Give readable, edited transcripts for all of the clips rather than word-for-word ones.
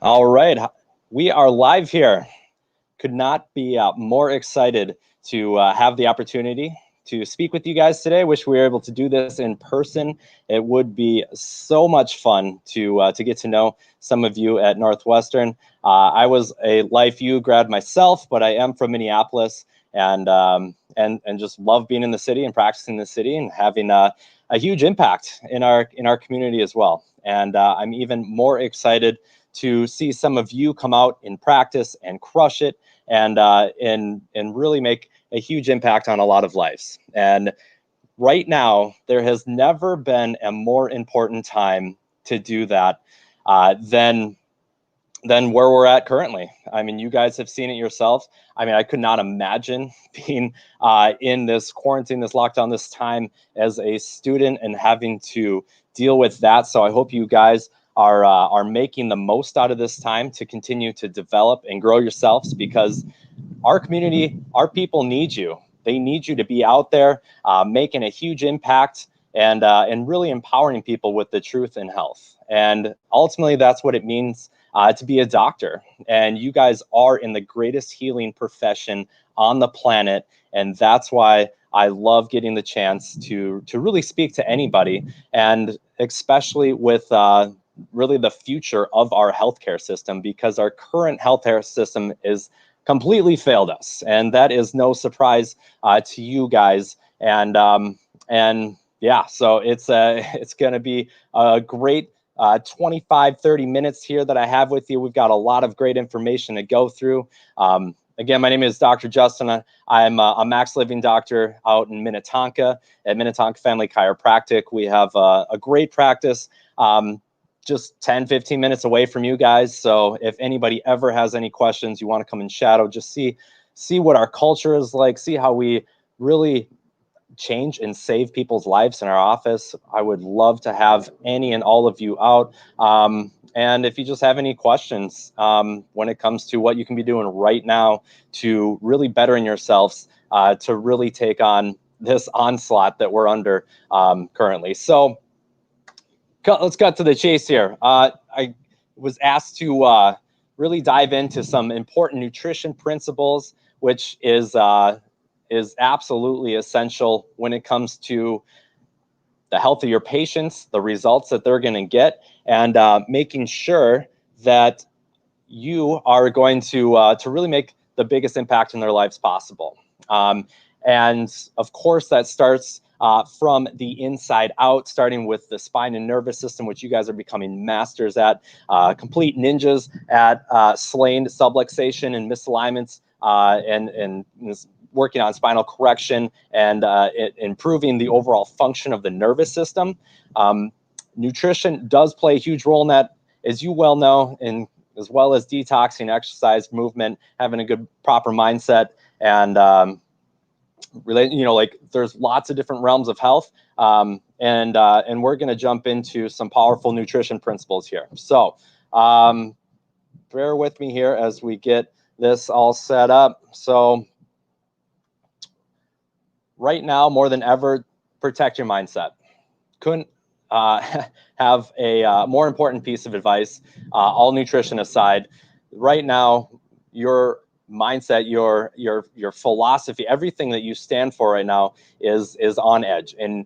All right, we are live here. Could not be more excited to have the opportunity to speak with you guys today. Wish we were able to do this in person. It would be so much fun to get to know some of you at Northwestern. I was a Life U grad myself, but I am from Minneapolis, and just love being in the city and practicing in the city and having a huge impact in our community as well. And I'm even more excited to see some of you come out in practice and crush it and really make a huge impact on a lot of lives. And right now, there has never been a more important time to do that than where we're at currently. I mean, you guys have seen it yourself. I mean, I could not imagine being in this quarantine, this lockdown, this time as a student and having to deal with that. So I hope you guys are making the most out of this time to continue to develop and grow yourselves, because our community, our people need you. They need you to be out there making a huge impact and really empowering people with the truth in health. And ultimately, that's what it means to be a doctor. And you guys are in the greatest healing profession on the planet. And that's why I love getting the chance to really speak to anybody, and especially with really the future of our healthcare system, because our current healthcare system is completely failed us, and that is no surprise to you guys. And yeah, so it's going to be a great 25-30 minutes here that I have with you. We've got a lot of great information to go through. Again, my name is Dr. Justin. I'm a Max Living doctor out in Minnetonka at Minnetonka Family Chiropractic. We have a great practice just 10-15 minutes away from you guys. So if anybody ever has any questions, you want to come and shadow, just see what our culture is like, see how we really change and save people's lives in our office. I would love to have any and all of you out. And if you just have any questions when it comes to what you can be doing right now to really bettering yourselves, to really take on this onslaught that we're under currently. So let's cut to the chase here. I was asked to really dive into some important nutrition principles, which is absolutely essential when it comes to the health of your patients, the results that they're going to get, and making sure that you are going to really make the biggest impact in their lives possible. And of course, that starts from the inside out, starting with the spine and nervous system, which you guys are becoming masters at, complete ninjas at slaying subluxation and misalignments, and working on spinal correction and improving the overall function of the nervous system. Nutrition does play a huge role in that, as you well know, and as well as detoxing, exercise, movement, having a good proper mindset, and like there's lots of different realms of health, and we're going to jump into some powerful nutrition principles here. So bear with me here as we get this all set up. So right now, more than ever, protect your mindset. Couldn't have a more important piece of advice, all nutrition aside. Right now, your mindset, your philosophy, everything that you stand for right now is on edge. And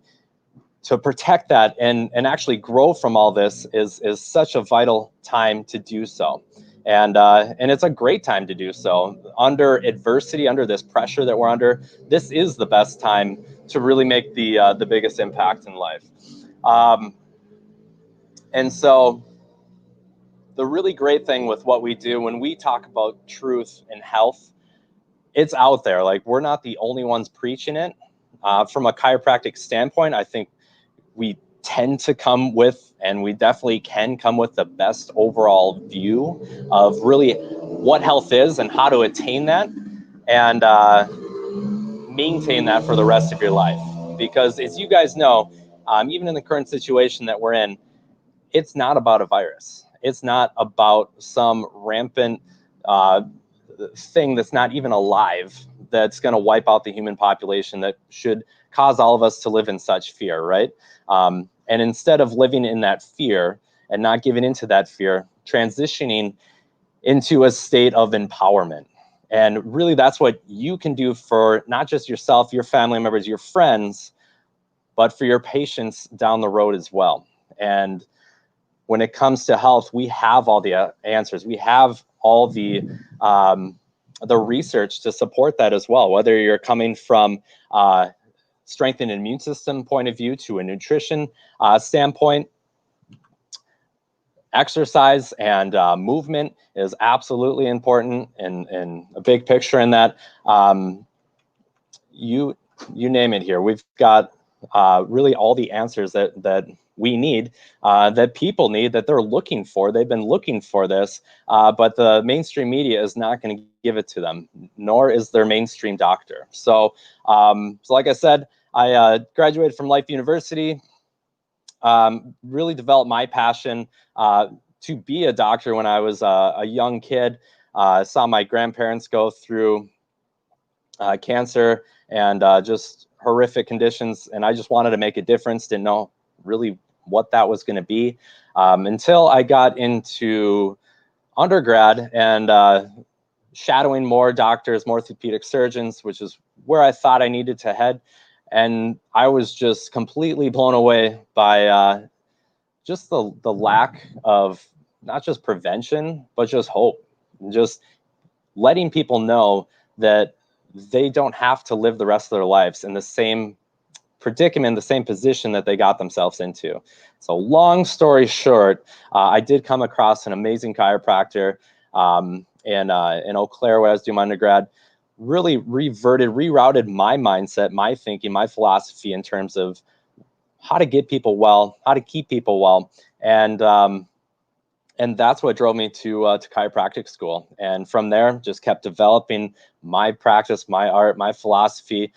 to protect that and actually grow from all this is such a vital time to do so. And it's a great time to do so. Under adversity, under this pressure that we're under, this is the best time to really make the biggest impact in life. And so the really great thing with what we do when we talk about truth and health, it's out there. Like, we're not the only ones preaching it. From a chiropractic standpoint, I think we tend to come with, and we definitely can come with, the best overall view of really what health is and how to attain that and maintain that for the rest of your life. Because as you guys know, even in the current situation that we're in, it's not about a virus. It's not about some rampant thing that's not even alive, that's going to wipe out the human population, that should cause all of us to live in such fear, right? And instead of living in that fear and not giving into that fear, transitioning into a state of empowerment. And really that's what you can do for not just yourself, your family members, your friends, but for your patients down the road as well. And when it comes to health, we have all the answers. We have all the research to support that as well, whether you're coming from strengthen an immune system point of view to a nutrition standpoint. Exercise and movement is absolutely important, and a big picture in that. You name it here. We've got really all the answers that we need, that people need, that they're looking for. They've been looking for this, but the mainstream media is not going to give it to them, nor is their mainstream doctor. So like I said, I graduated from Life University, really developed my passion to be a doctor when I was a young kid. Saw my grandparents go through cancer and just horrific conditions, and I just wanted to make a difference. Didn't know really what that was going to be until I got into undergrad and shadowing more doctors, more orthopedic surgeons, which is where I thought I needed to head. And I was just completely blown away by just the lack of not just prevention, but just hope. Just letting people know that they don't have to live the rest of their lives in the same predicament, the same position that they got themselves into. So long story short, I did come across an amazing chiropractor in Eau Claire where I was doing my undergrad. Really rerouted my mindset, my thinking, my philosophy in terms of how to get people well, how to keep people well. And that's what drove me to chiropractic school. And from there, just kept developing my practice, my art, my philosophy,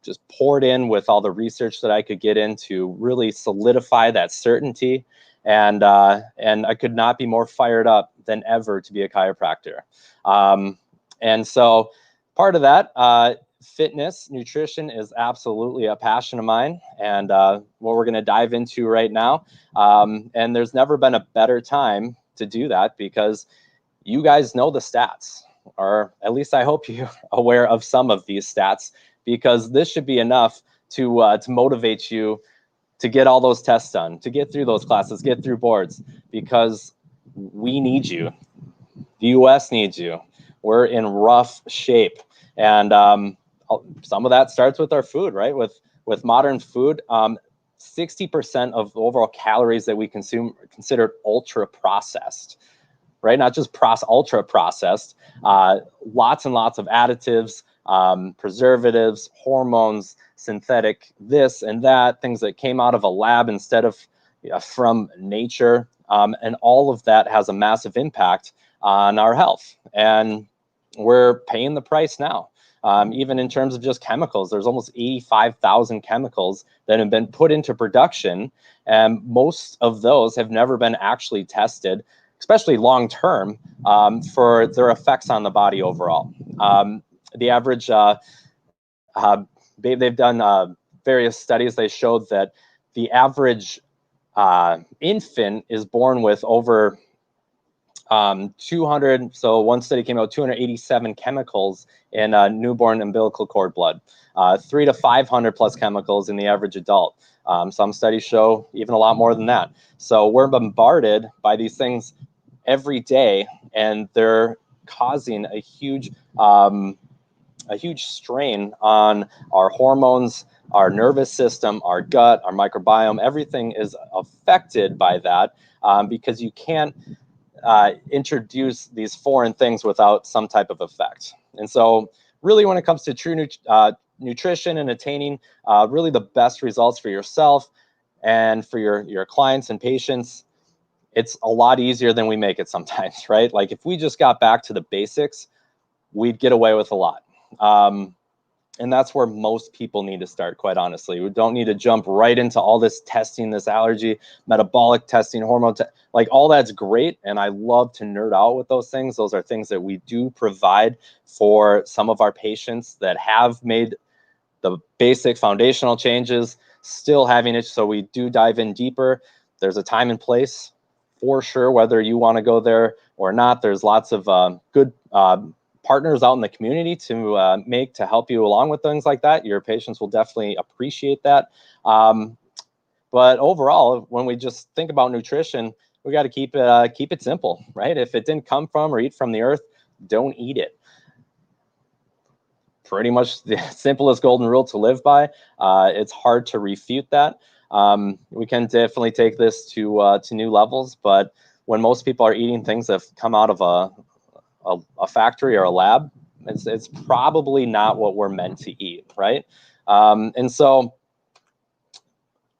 just poured in with all the research that I could get in to really solidify that certainty. And I could not be more fired up than ever to be a chiropractor. And so part of that, fitness, nutrition is absolutely a passion of mine, and what we're going to dive into right now. And there's never been a better time to do that because you guys know the stats, or at least I hope you're aware of some of these stats, because this should be enough to motivate you to get all those tests done, to get through those classes, get through boards, because we need you. The US needs you. We're in rough shape. And some of that starts with our food, right? With modern food, 60% of the overall calories that we consume are considered ultra processed, right? Not just ultra processed, lots and lots of additives, preservatives, hormones, synthetic this and that, things that came out of a lab instead of from nature. And all of that has a massive impact on our health. And we're paying the price now. Even in terms of just chemicals, there's almost 85,000 chemicals that have been put into production, and most of those have never been actually tested, especially long-term, for their effects on the body overall. The average, they've done various studies. They showed that the average infant is born with over 200, so one study came out, 287 chemicals in newborn umbilical cord blood, 300 to 500 plus chemicals in the average adult. Some studies show even a lot more than that. So we're bombarded by these things every day, and they're causing a huge strain on our hormones, our nervous system, our gut, our microbiome. Everything is affected by that because you can't introduce these foreign things without some type of effect. And so really when it comes to true nutrition and attaining really the best results for yourself and for your clients and patients, it's a lot easier than we make it sometimes, right? Like if we just got back to the basics, we'd get away with a lot. And that's where most people need to start, quite honestly. We don't need to jump right into all this testing, this allergy, metabolic testing, hormone, like all that's great. And I love to nerd out with those things. Those are things that we do provide for some of our patients that have made the basic foundational changes, still having it. So we do dive in deeper. There's a time and place for sure whether you want to go there or not. There's lots of good partners out in the community to help you along with things like that. Your patients will definitely appreciate that. But overall, when we just think about nutrition, we got to keep it simple, right? If it didn't come from or eat from the earth, don't eat it. Pretty much the simplest golden rule to live by. It's hard to refute that. We can definitely take this to new levels, but when most people are eating things that have come out of a factory or a lab, it's probably not what we're meant to eat, right? And so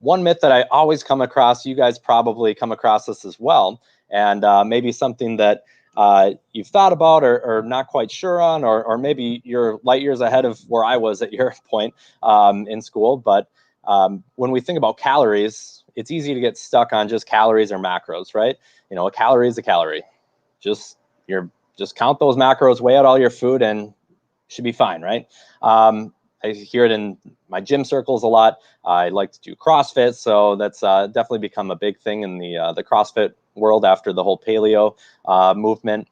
one myth that I always come across, you guys probably come across this as well, and maybe something that you've thought about or not quite sure on, or maybe you're light years ahead of where I was at your point in school. But when we think about calories, it's easy to get stuck on just calories or macros, right? You know, a calorie is a calorie. Just count those macros, weigh out all your food, and should be fine, right? I hear it in my gym circles a lot. I like to do CrossFit, so that's definitely become a big thing in the CrossFit world after the whole paleo movement.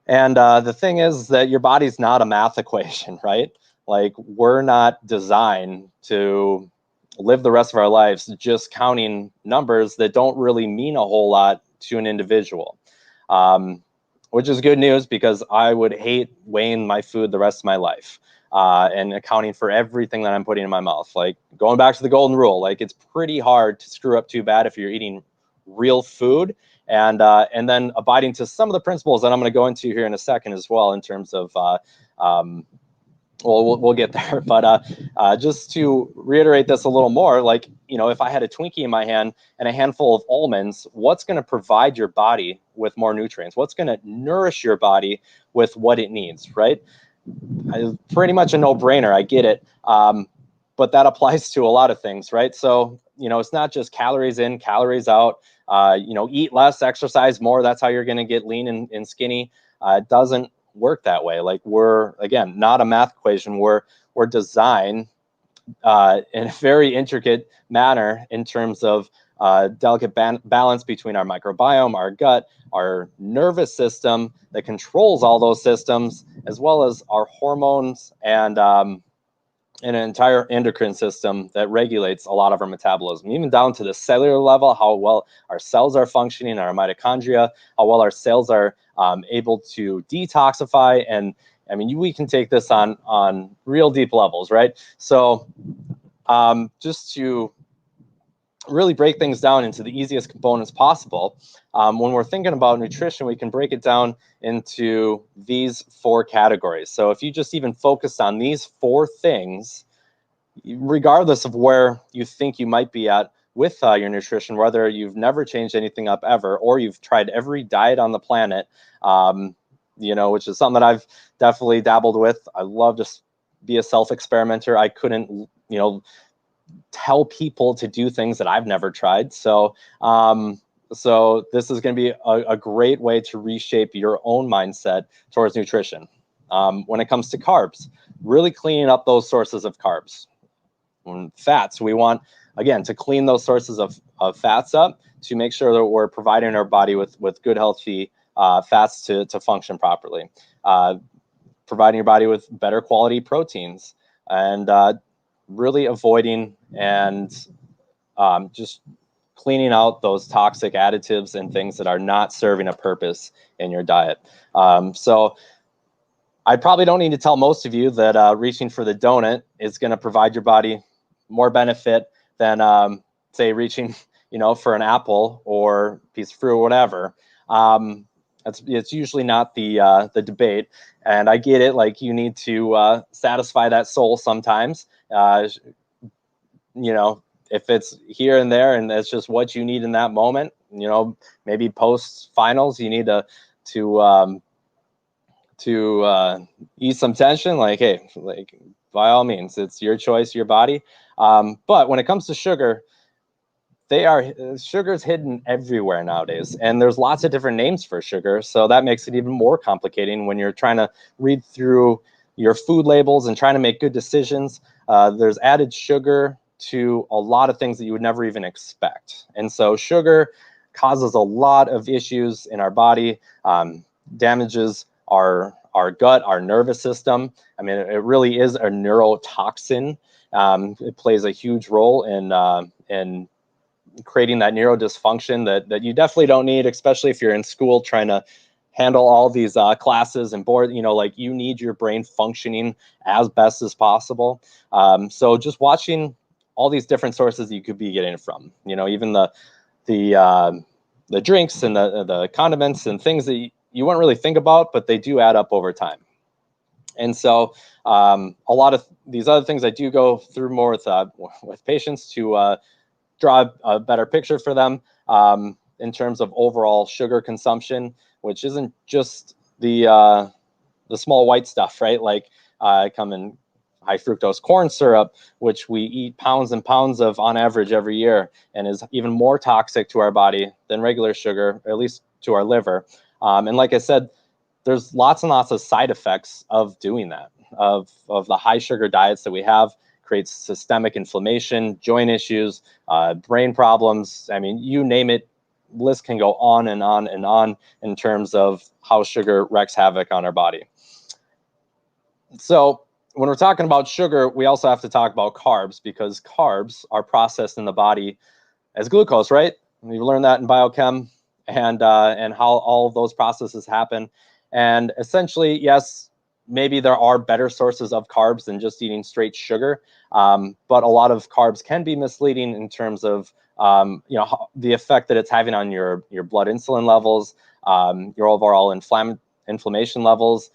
And the thing is that your body's not a math equation, right? Like, we're not designed to live the rest of our lives just counting numbers that don't really mean a whole lot to an individual. Which is good news, because I would hate weighing my food the rest of my life and accounting for everything that I'm putting in my mouth. Like, going back to the golden rule, like, it's pretty hard to screw up too bad if you're eating real food, and then abiding to some of the principles that I'm going to go into here in a second as well, in terms of we'll get there. But just to reiterate this a little more, like, you know, if I had a Twinkie in my hand and a handful of almonds, what's going to provide your body with more nutrients? What's going to nourish your body with what it needs, right? Pretty much a no-brainer. I get it. But that applies to a lot of things, right? So, you know, it's not just calories in, calories out. You know, eat less, exercise more. That's how you're going to get lean and skinny. It doesn't work that way. Like, we're, again, not a math equation. We're designed in a very intricate manner in terms of delicate balance between our microbiome, our gut, our nervous system that controls all those systems, as well as our hormones and an entire endocrine system that regulates a lot of our metabolism, even down to the cellular level, how well our cells are functioning, our mitochondria, how well our cells are able to detoxify. And I mean, we can take this on real deep levels, right? So just to really break things down into the easiest components possible, when we're thinking about nutrition, we can break it down into these 4 categories. So if you just even focused on these 4 things, regardless of where you think you might be at with your nutrition, whether you've never changed anything up ever, or you've tried every diet on the planet, you know, which is something that I've definitely dabbled with. I love to be a self-experimenter. I couldn't, you know, tell people to do things that I've never tried. So so this is going to be a great way to reshape your own mindset towards nutrition. When it comes to carbs, really cleaning up those sources of carbs. Fats, we want, again, to clean those sources of fats up to make sure that we're providing our body with good, healthy fats to function properly. Providing your body with better quality proteins, and really avoiding and just cleaning out those toxic additives and things that are not serving a purpose in your diet. So I probably don't need to tell most of you that reaching for the donut is going to provide your body more benefit than say reaching, you know, for an apple or piece of fruit or whatever. It's usually not the debate, and I get it. Like, you need to satisfy that soul sometimes. You know, if it's here and there and it's just what you need in that moment, you know, maybe post finals you need to ease some tension. Like, hey, like, by all means, it's your choice, your body. But when it comes to sugar, sugar's hidden everywhere nowadays, and there's lots of different names for sugar. So that makes it even more complicating when you're trying to read through your food labels and trying to make good decisions. There's added sugar to a lot of things that you would never even expect. And so sugar, causes a lot of issues in our body, damages our gut, our nervous system. I mean, it really is a neurotoxin. It plays a huge role in creating that neurodysfunction that you definitely don't need, especially if you're in school trying to handle all these classes and board, like you need your brain functioning as best as possible. So just watching all these different sources you could be getting it from, even the drinks and the condiments and things that you wouldn't really think about, but they do add up over time. And so a lot of these other things I do go through more with patients to draw a better picture for them in terms of overall sugar consumption, which isn't just the small white stuff, right? Like come in high fructose corn syrup, which we eat pounds and pounds of on average every year, and is even more toxic to our body than regular sugar, or at least to our liver. And like I said, there's lots and lots of side effects of doing that, of the high sugar diets that we have. Creates systemic inflammation, joint issues, brain problems. I mean, you name it, list can go on and on and on in terms of how sugar wreaks havoc on our body. So when we're talking about sugar, we also have to talk about carbs, because carbs are processed in the body as glucose, right? We learned that in biochem, and how all of those processes happen. And essentially, yes, maybe there are better sources of carbs than just eating straight sugar, but a lot of carbs can be misleading in terms of the effect that it's having on your blood insulin levels, your overall inflammation levels,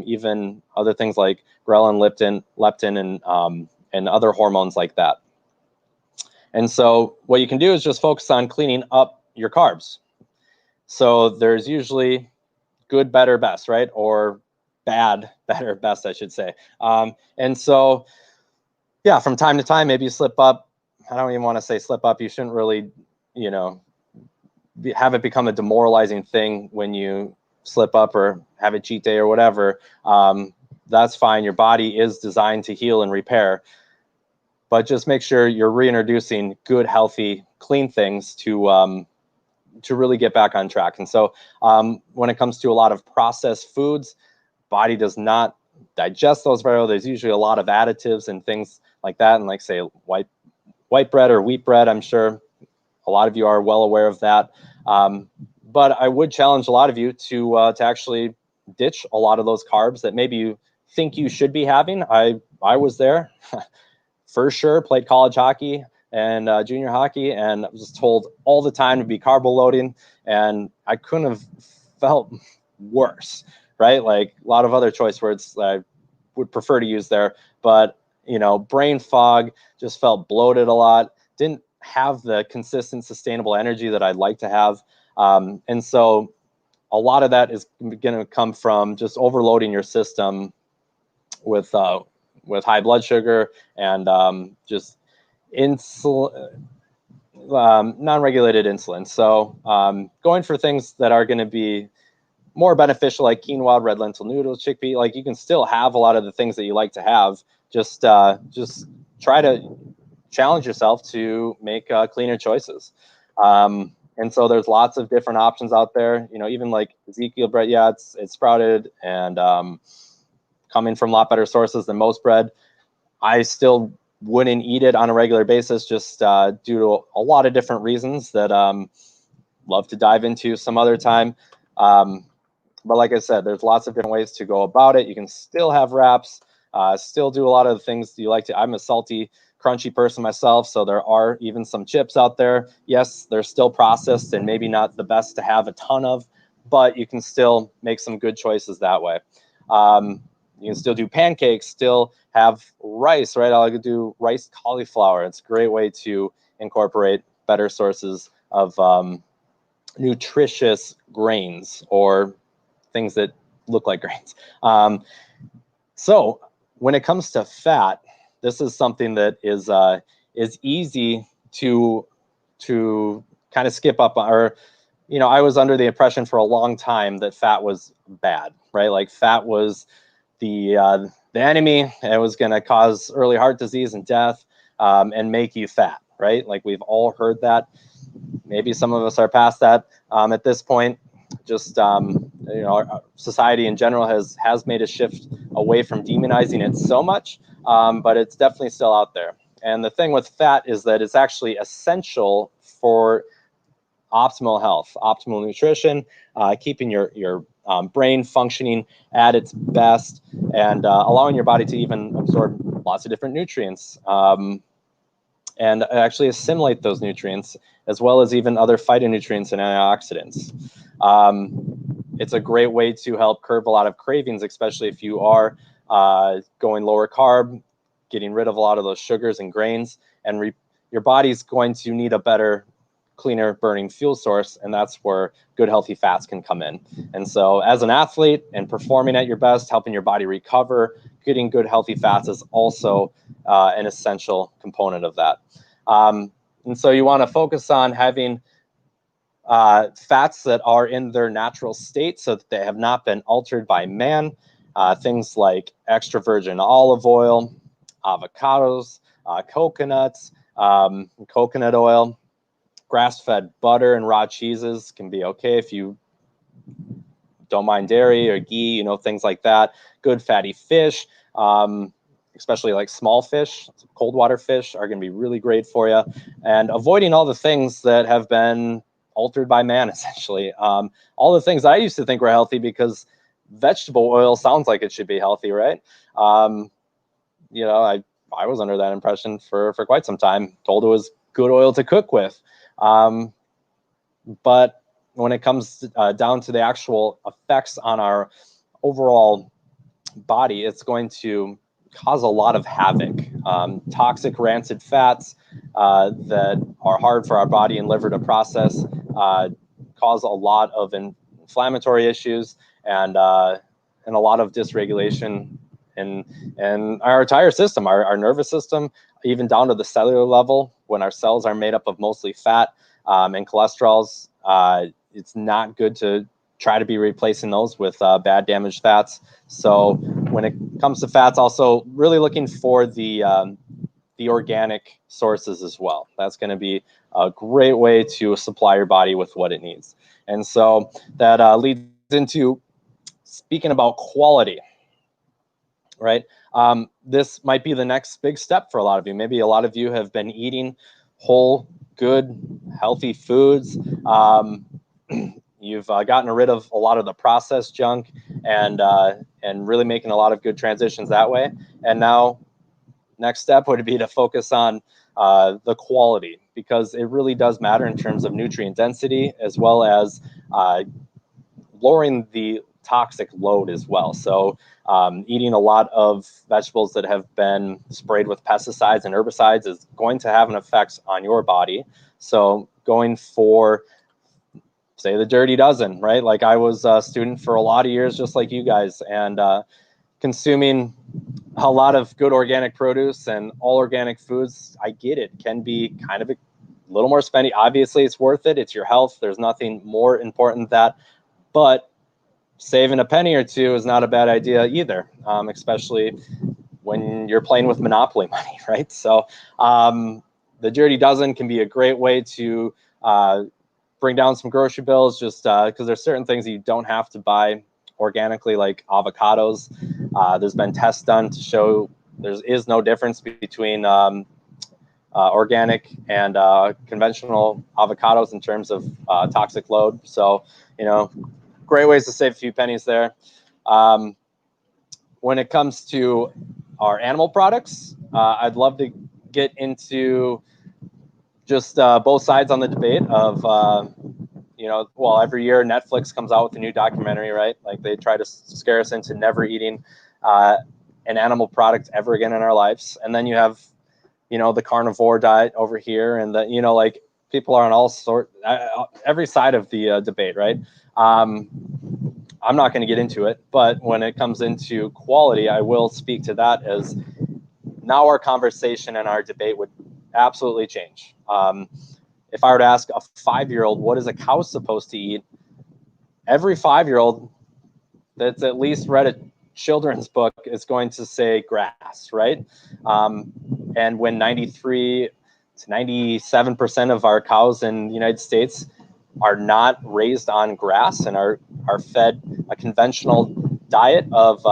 even other things like ghrelin, leptin, and other hormones like that. And so what you can do is just focus on cleaning up your carbs. So there's usually good, better, best, right? Or bad, better, best, I should say. And so, yeah, from time to time, maybe you slip up. I don't even want to say slip up. You shouldn't really, have it become a demoralizing thing when you slip up or have a cheat day or whatever. That's fine. Your body is designed to heal and repair. But just make sure you're reintroducing good, healthy, clean things to really get back on track. And so when it comes to a lot of processed foods, body does not digest those very well. There's usually a lot of additives and things like that. And like say white bread or wheat bread, I'm sure a lot of you are well aware of that. But I would challenge a lot of you to actually ditch a lot of those carbs that maybe you think you should be having. I was there for sure, played college hockey and junior hockey, and I was told all the time to be carb loading, and I couldn't have felt worse, right? Like a lot of other choice words that I would prefer to use there, but brain fog, just felt bloated a lot, didn't have the consistent, sustainable energy that I'd like to have. And so a lot of that is going to come from just overloading your system with high blood sugar and just non-regulated insulin. So going for things that are going to be more beneficial, like quinoa, red lentil noodles, chickpea, like you can still have a lot of the things that you like to have. Just try to challenge yourself to make cleaner choices. And so there's lots of different options out there. Even like Ezekiel bread, yeah, it's sprouted and coming from a lot better sources than most bread. I still wouldn't eat it on a regular basis, just due to a lot of different reasons that love to dive into some other time. But like I said, there's lots of different ways to go about it. You can still have wraps, still do a lot of the things you like to. I'm a salty, crunchy person myself, so there are even some chips out there. Yes, they're still processed and maybe not the best to have a ton of, but you can still make some good choices that way. You can still do pancakes, still have rice, right? I like to do rice cauliflower. It's a great way to incorporate better sources of nutritious grains or things that look like grains. So when it comes to fat, this is something that is easy to kind of skip up on, or I was under the impression for a long time that fat was bad, right? Like fat was the enemy. It was going to cause early heart disease and death and make you fat, right? Like we've all heard that. maybe some of us are past that at this point. Just you know, our society in general has made a shift away from demonizing it so much, but it's definitely still out there. And the thing with fat is that it's actually essential for optimal health, optimal nutrition, keeping your brain functioning at its best, and allowing your body to even absorb lots of different nutrients and actually assimilate those nutrients, as well as even other phytonutrients and antioxidants. It's a great way to help curb a lot of cravings, especially if you are going lower carb, getting rid of a lot of those sugars and grains, and your body's going to need a better, cleaner burning fuel source, and that's where good healthy fats can come in. And so as an athlete and performing at your best, helping your body recover, getting good healthy fats is also an essential component of that. And so you want to focus on having fats that are in their natural state so that they have not been altered by man. Things like extra virgin olive oil, avocados, coconuts, coconut oil, grass-fed butter and raw cheeses can be okay if you don't mind dairy or ghee, you know, things like that. Good fatty fish, especially like small fish, cold water fish are going to be really great for you. And avoiding all the things that have been altered by man, essentially. All the things I used to think were healthy because vegetable oil sounds like it should be healthy, right? You know, I was under that impression for quite some time, told it was good oil to cook with. But when it comes down to the actual effects on our overall body, it's going to cause a lot of havoc. Toxic rancid fats that are hard for our body and liver to process cause a lot of inflammatory issues and a lot of dysregulation in our entire system, our nervous system, even down to the cellular level. When our cells are made up of mostly fat and cholesterols, it's not good to try to be replacing those with bad damaged fats. So when it comes to fats, also really looking for the organic sources as well. That's going to be a great way to supply your body with what it needs. And so that leads into speaking about quality, right? This might be the next big step for a lot of you. Maybe a lot of you have been eating whole, good, healthy foods. You've gotten rid of a lot of the processed junk and really making a lot of good transitions that way. And now, next step would be to focus on the quality, because it really does matter in terms of nutrient density, as well as lowering the toxic load as well. So eating a lot of vegetables that have been sprayed with pesticides and herbicides is going to have an effect on your body. So going for, say, the dirty dozen, right? Like I was a student for a lot of years, just like you guys, and consuming a lot of good organic produce and all organic foods, I get it, can be kind of a little more spendy. Obviously, it's worth it. It's your health. There's nothing more important than that. But saving a penny or two is not a bad idea either, especially when you're playing with Monopoly money, right? So the dirty dozen can be a great way to bring down some grocery bills, just because there's certain things you don't have to buy organically, like avocados. There's been tests done to show there is no difference between organic and conventional avocados in terms of toxic load. So, you know, great ways to save a few pennies there. When it comes to our animal products, I'd love to get into just both sides on the debate of, you know, well, every year Netflix comes out with a new documentary, right? Like they try to scare us into never eating an animal product ever again in our lives. And then you have, you know, the carnivore diet over here, and the, you know, like people are on all sort, every side of the debate, right? I'm not going to get into it, but when it comes into quality, I will speak to that, as now our conversation and our debate would absolutely change. If I were to ask a 5-year-old, what is a cow supposed to eat? Every 5-year-old that's at least read a children's book is going to say grass, right? And when 93 97% of our cows in the United States are not raised on grass and are fed a conventional diet of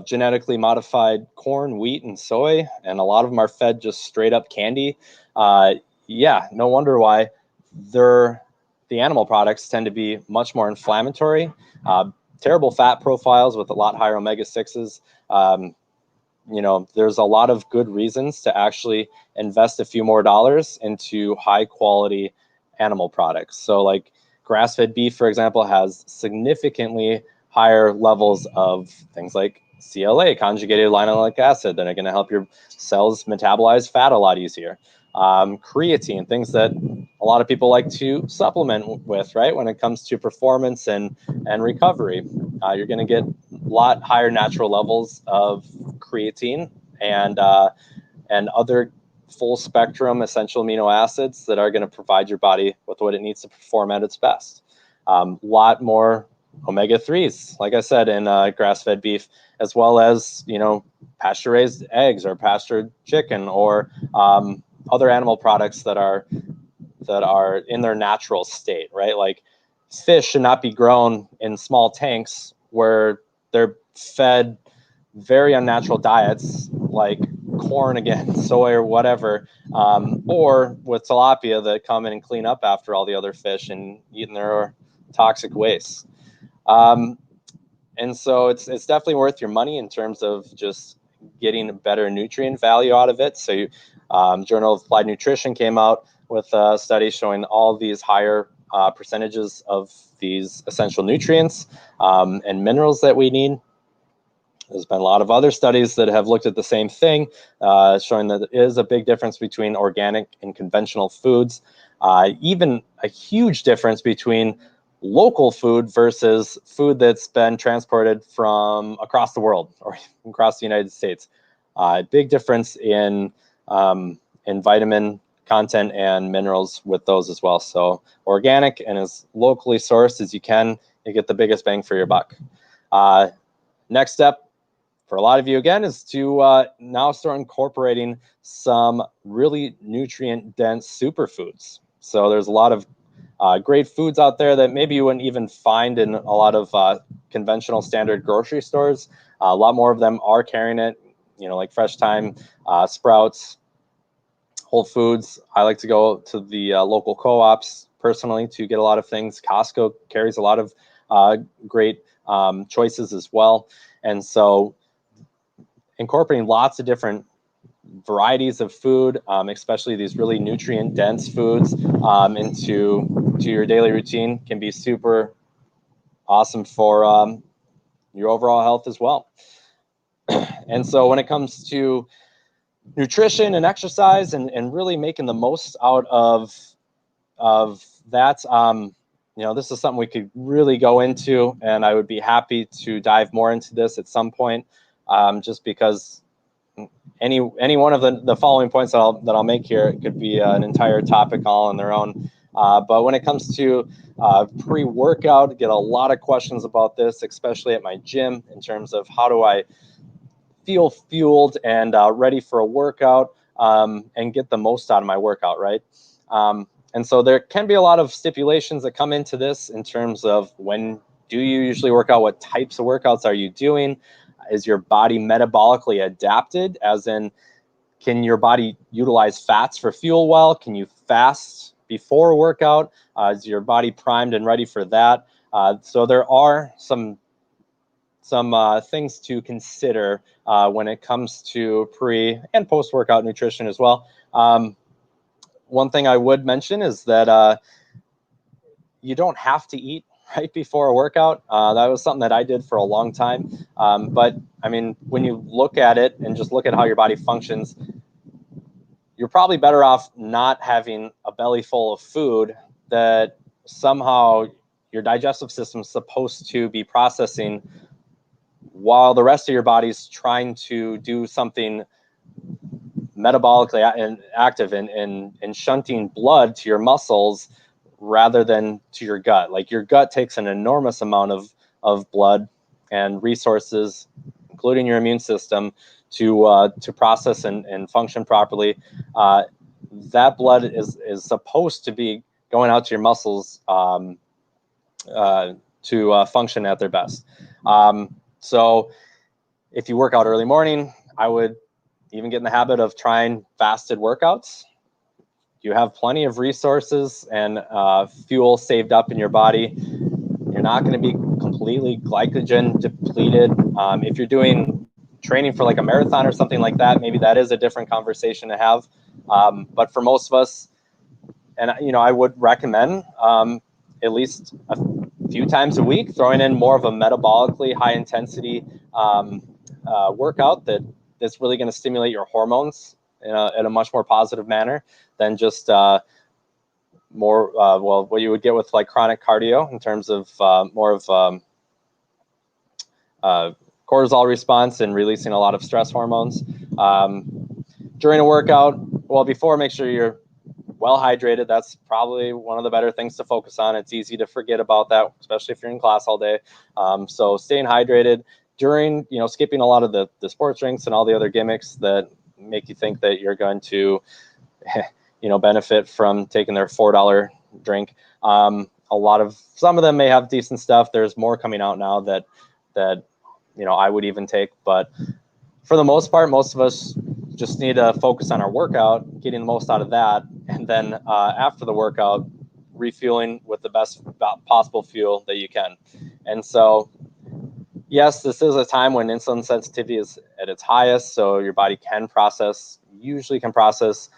genetically modified corn, wheat, and soy, and a lot of them are fed just straight up candy. Yeah, no wonder why the animal products tend to be much more inflammatory, terrible fat profiles with a lot higher omega-6s. You know, there's a lot of good reasons to actually invest a few more dollars into high quality animal products. So like grass-fed beef, for example, has significantly higher levels of things like CLA, conjugated linoleic acid, that are going to help your cells metabolize fat a lot easier. Creatine, things that a lot of people like to supplement with, right? When it comes to performance and recovery, you're going to get a lot higher natural levels of creatine and other full spectrum essential amino acids that are going to provide your body with what it needs to perform at its best. Lot more omega-3s, like I said, in grass-fed beef, as well as, you know, pasture-raised eggs or pastured chicken or other animal products that are in their natural state, right? Like fish should not be grown in small tanks where they're fed very unnatural diets like corn, again, soy or whatever, or with tilapia that come in and clean up after all the other fish and eating their toxic wastes. And so it's definitely worth your money in terms of just getting a better nutrient value out of it. So Journal of Applied Nutrition came out with a study showing all these higher percentages of these essential nutrients and minerals that we need. There's been a lot of other studies that have looked at the same thing, showing that there is a big difference between organic and conventional foods, even a huge difference between local food versus food that's been transported from across the world or across the United States. Big difference in vitamin content and minerals with those as well. So organic and as locally sourced as you can, you get the biggest bang for your buck. Next step for a lot of you, again, is to now start incorporating some really nutrient-dense superfoods. So there's a lot of great foods out there that maybe you wouldn't even find in a lot of conventional standard grocery stores. A lot more of them are carrying it, you know, like Fresh Thyme, Sprouts, Whole Foods. I like to go to the local co-ops personally to get a lot of things. Costco carries a lot of great choices as well. And so incorporating lots of different varieties of food, especially these really nutrient-dense foods, into your daily routine can be super awesome for your overall health as well. And so when it comes to nutrition and exercise and really making the most out of that, you know, this is something we could really go into, and I would be happy to dive more into this at some point, just because any one of the following points that I'll make here, it could be an entire topic all on their own. But when it comes to pre-workout, get a lot of questions about this, especially at my gym, in terms of how do I feel fueled and ready for a workout, and get the most out of my workout, right? And so there can be a lot of stipulations that come into this in terms of when do you usually work out, what types of workouts are you doing? Is your body metabolically adapted, as in, can your body utilize fats for fuel well? Can you fast before a workout? Is your body primed and ready for that? So there are some things to consider when it comes to pre and post-workout nutrition as well. One thing I would mention is that you don't have to eat right before a workout. That was something that I did for a long time. But I mean, when you look at it and just look at how your body functions, you're probably better off not having a belly full of food that somehow your digestive system is supposed to be processing while the rest of your body's trying to do something metabolically active and shunting blood to your muscles rather than to your gut. Like your gut takes an enormous amount of blood and resources, including your immune system, to process and function properly. That blood is supposed to be going out to your muscles to function at their best. So if you work out early morning, I would even get in the habit of trying fasted workouts. You have plenty of resources and fuel saved up in your body. You're not going to be completely glycogen depleted. If you're doing training for like a marathon or something like that, maybe that is a different conversation to have. But for most of us, and I would recommend at least a few times a week throwing in more of a metabolically high intensity workout that's really going to stimulate your hormones in a much more positive manner than just more what you would get with like chronic cardio in terms of more of cortisol response and releasing a lot of stress hormones. During a workout, well, before, make sure you're well hydrated. That's probably one of the better things to focus on. It's easy to forget about that, especially if you're in class all day. So staying hydrated during, skipping a lot of the sports drinks and all the other gimmicks that make you think that you're going to, benefit from taking their $4 drink. Some of them may have decent stuff. There's more coming out now that I would even take, but for the most part, most of us just need to focus on our workout, getting the most out of that, and then after the workout, refueling with the best possible fuel that you can. And so, yes, this is a time when insulin sensitivity is at its highest, so your body usually can process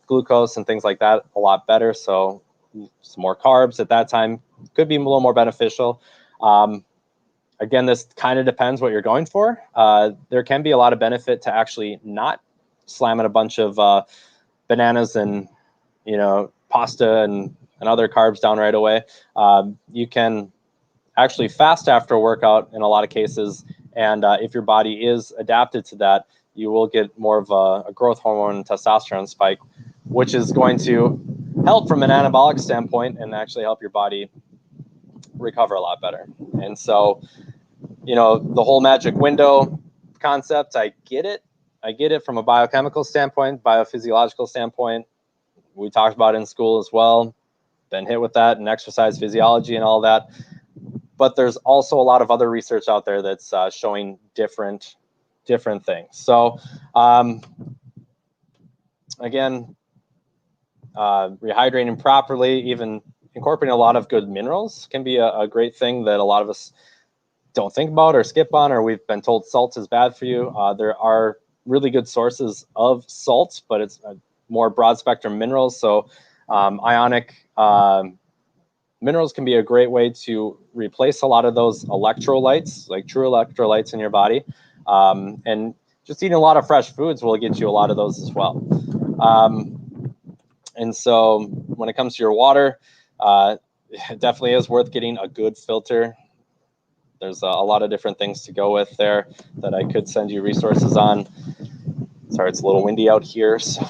glucose and things like that a lot better. So some more carbs at that time could be a little more beneficial. Again, this kind of depends what you're going for. There can be a lot of benefit to actually not slamming a bunch of bananas and, pasta and other carbs down right away. You can actually fast after a workout in a lot of cases. And if your body is adapted to that, you will get more of a growth hormone and testosterone spike, which is going to help from an anabolic standpoint and actually help your body recover a lot better. And so, the whole magic window concept, I get it from a biochemical standpoint, biophysiological standpoint. We talked about it in school as well, been hit with that in exercise physiology and all that. But there's also a lot of other research out there that's showing different things. So again, rehydrating properly, even incorporating a lot of good minerals can be a great thing that a lot of us don't think about or skip on, or we've been told salt is bad for you. There are really good sources of salt, but it's more broad spectrum minerals. So ionic minerals can be a great way to replace a lot of those electrolytes, like true electrolytes in your body. And just eating a lot of fresh foods will get you a lot of those as well. And so when it comes to your water, it definitely is worth getting a good filter. There's a lot of different things to go with there that I could send you resources on. Sorry, it's a little windy out here, so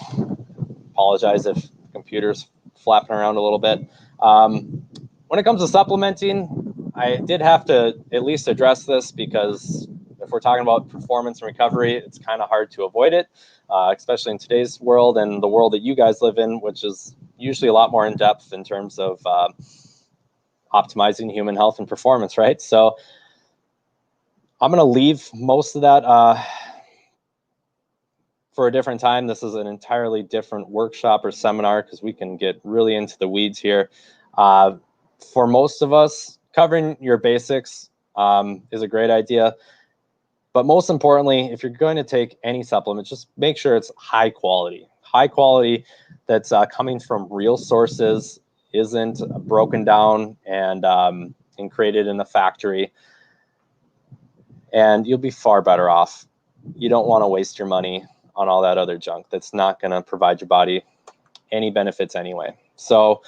apologize if the computer's flapping around a little bit. When it comes to supplementing, I did have to at least address this because if we're talking about performance and recovery, it's kind of hard to avoid it, especially in today's world and the world that you guys live in, which is usually a lot more in depth in terms of optimizing human health and performance, right? So I'm going to leave most of that for a different time. This is an entirely different workshop or seminar because we can get really into the weeds here. For most of us, covering your basics is a great idea. But most importantly, if you're going to take any supplement, just make sure it's high quality that's coming from real sources, isn't broken down and created in the factory. And you'll be far better off. You don't want to waste your money on all that other junk that's not going to provide your body any benefits anyway. So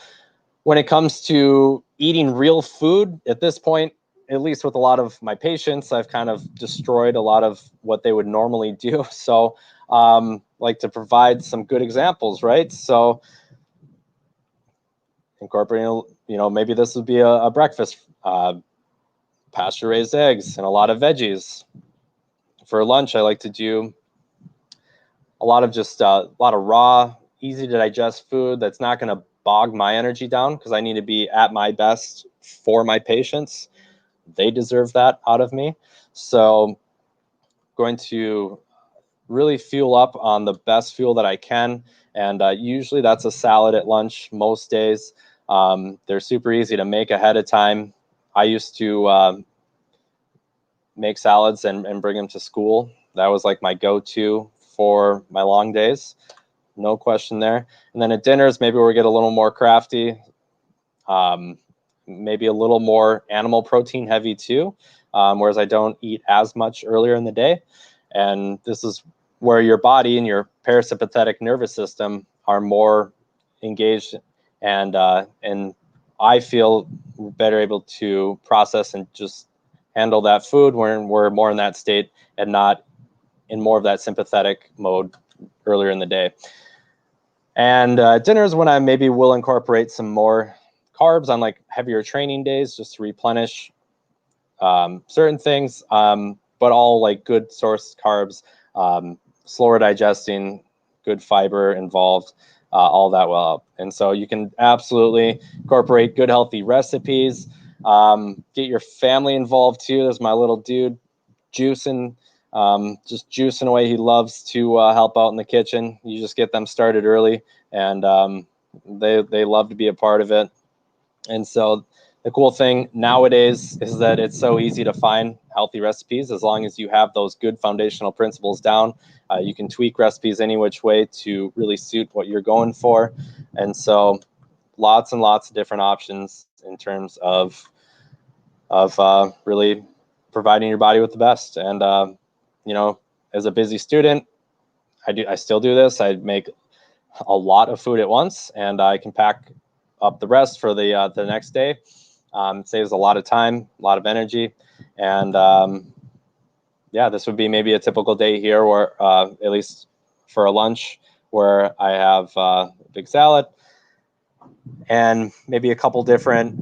when it comes to eating real food, at this point, at least with a lot of my patients, I've kind of destroyed a lot of what they would normally do. So like to provide some good examples, right? So incorporating, maybe this would be a breakfast, pasture-raised eggs and a lot of veggies For lunch, I like to do a lot of raw, easy to digest food that's not going to bog my energy down, because I need to be at my best for my patients. They deserve that out of me. So going to really fuel up on the best fuel that I can. And usually that's a salad at lunch most days. They're super easy to make ahead of time. I used to make salads and bring them to school. That was like my go-to for my long days. No question there. And then at dinners, maybe we get a little more crafty, maybe a little more animal protein heavy too, whereas I don't eat as much earlier in the day. And this is where your body and your parasympathetic nervous system are more engaged, and I feel better able to process and just handle that food when we're more in that state and not in more of that sympathetic mode earlier in the day. And dinner is when I maybe will incorporate some more carbs on like heavier training days, just to replenish certain things, but all like good source carbs, slower digesting, good fiber involved, all that will help. And so you can absolutely incorporate good healthy recipes. Get your family involved too. There's my little dude juicing, just juicing away. He loves to help out in the kitchen. You just get them started early, and they love to be a part of it. And so the cool thing nowadays is that it's so easy to find healthy recipes. As long as you have those good foundational principles down, you can tweak recipes any which way to really suit what you're going for. And so lots and lots of different options in terms of really providing your body with the best. And you know, as a busy student, I still do this. I make a lot of food at once, and I can pack up the rest for the next day. It saves a lot of time, a lot of energy, and yeah, this would be maybe a typical day here, where at least for a lunch, where I have a big salad and maybe a couple different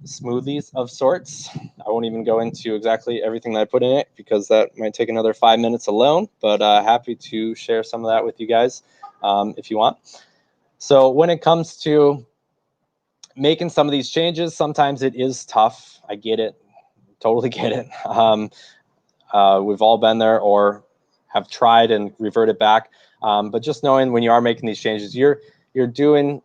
smoothies of sorts. I won't even go into exactly everything that I put in it, because that might take another 5 minutes alone, but happy to share some of that with you guys if you want. So when it comes to making some of these changes, sometimes it is tough. I get it, totally get it. We've all been there or have tried and reverted back. But just knowing when you are making these changes, you're doing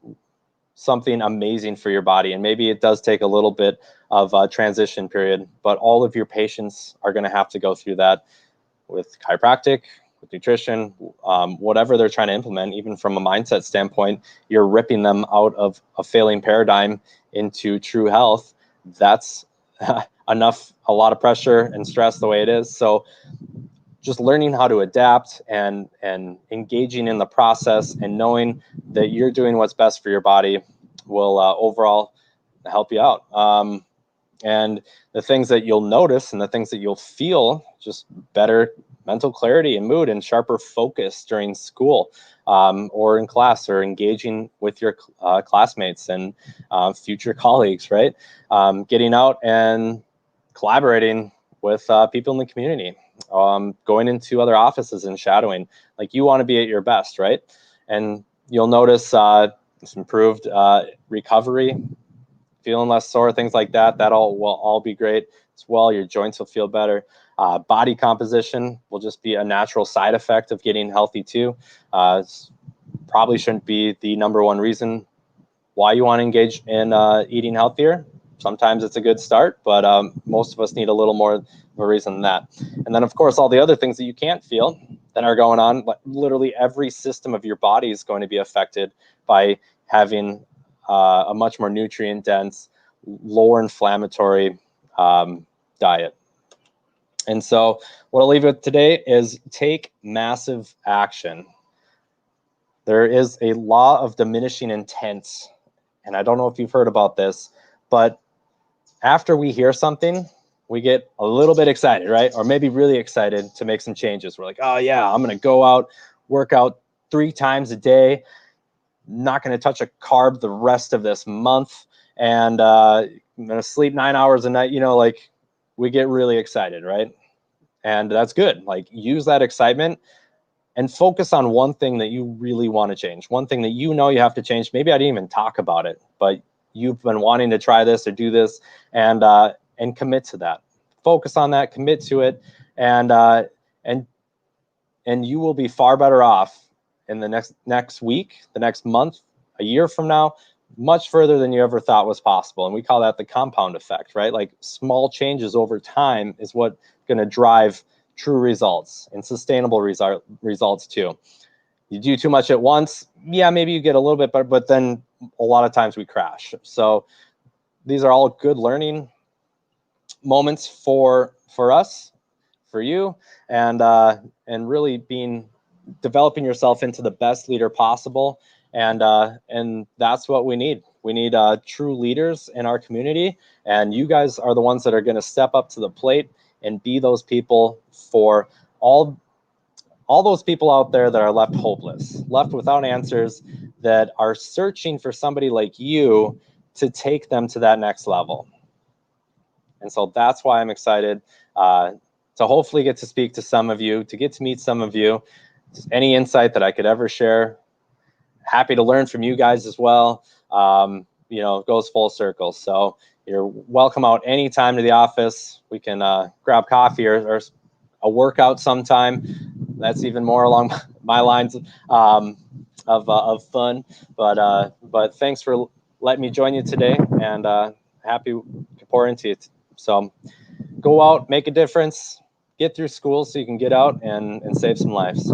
something amazing for your body. And maybe it does take a little bit of a transition period, but all of your patients are going to have to go through that with chiropractic, with nutrition, whatever they're trying to implement. Even from a mindset standpoint, you're ripping them out of a failing paradigm into true health. That's a lot of pressure and stress the way it is. So just learning how to adapt and engaging in the process and knowing that you're doing what's best for your body will overall help you out. And the things that you'll notice and the things that you'll feel, just better mental clarity and mood and sharper focus during school or in class, or engaging with your classmates and future colleagues, right? Getting out and collaborating with people in the community, going into other offices and shadowing. Like, you want to be at your best, right? And you'll notice some improved recovery, feeling less sore, things like that. That all will all be great as well. Your joints will feel better. Body composition will just be a natural side effect of getting healthy too. Probably shouldn't be the number one reason why you want to engage in eating healthier. Sometimes it's a good start, but most of us need a little more of a reason than that. And then, of course, all the other things that you can't feel that are going on. Literally every system of your body is going to be affected by having a much more nutrient-dense, lower inflammatory diet. And so what I'll leave with today is take massive action. There is a law of diminishing intent, and I don't know if you've heard about this, but after we hear something, we get a little bit excited, right? Or maybe really excited to make some changes. We're like, oh yeah, I'm going to go out, work out 3 times a day, not going to touch a carb the rest of this month, and I'm going to sleep 9 hours a night. You know, like, we get really excited, right? And that's good. Like, use that excitement and focus on one thing that you really want to change, one thing that you know you have to change. Maybe I didn't even talk about it, but you've been wanting to try this or do this, and commit to that. Focus on that, commit to it, and you will be far better off in the next week, the next month, a year from now, much further than you ever thought was possible. And we call that the compound effect, right? Like, small changes over time is what's going to drive true results and sustainable results too. You do too much at once, yeah, maybe you get a little bit better, but then a lot of times we crash. So these are all good learning moments for us, for you, and really developing yourself into the best leader possible. And that's what we need. We need true leaders in our community, and you guys are the ones that are going to step up to the plate and be those people for all those people out there that are left hopeless, left without answers, that are searching for somebody like you to take them to that next level. And so that's why I'm excited to hopefully get to speak to some of you, to get to meet some of you. Any insight that I could ever share, happy to learn from you guys as well. You know, it goes full circle. So you're welcome out anytime to the office. We can grab coffee or a workout sometime. That's even more along my lines of fun. But thanks for letting me join you today, and happy to pour into you. So go out, make a difference, get through school so you can get out and save some lives.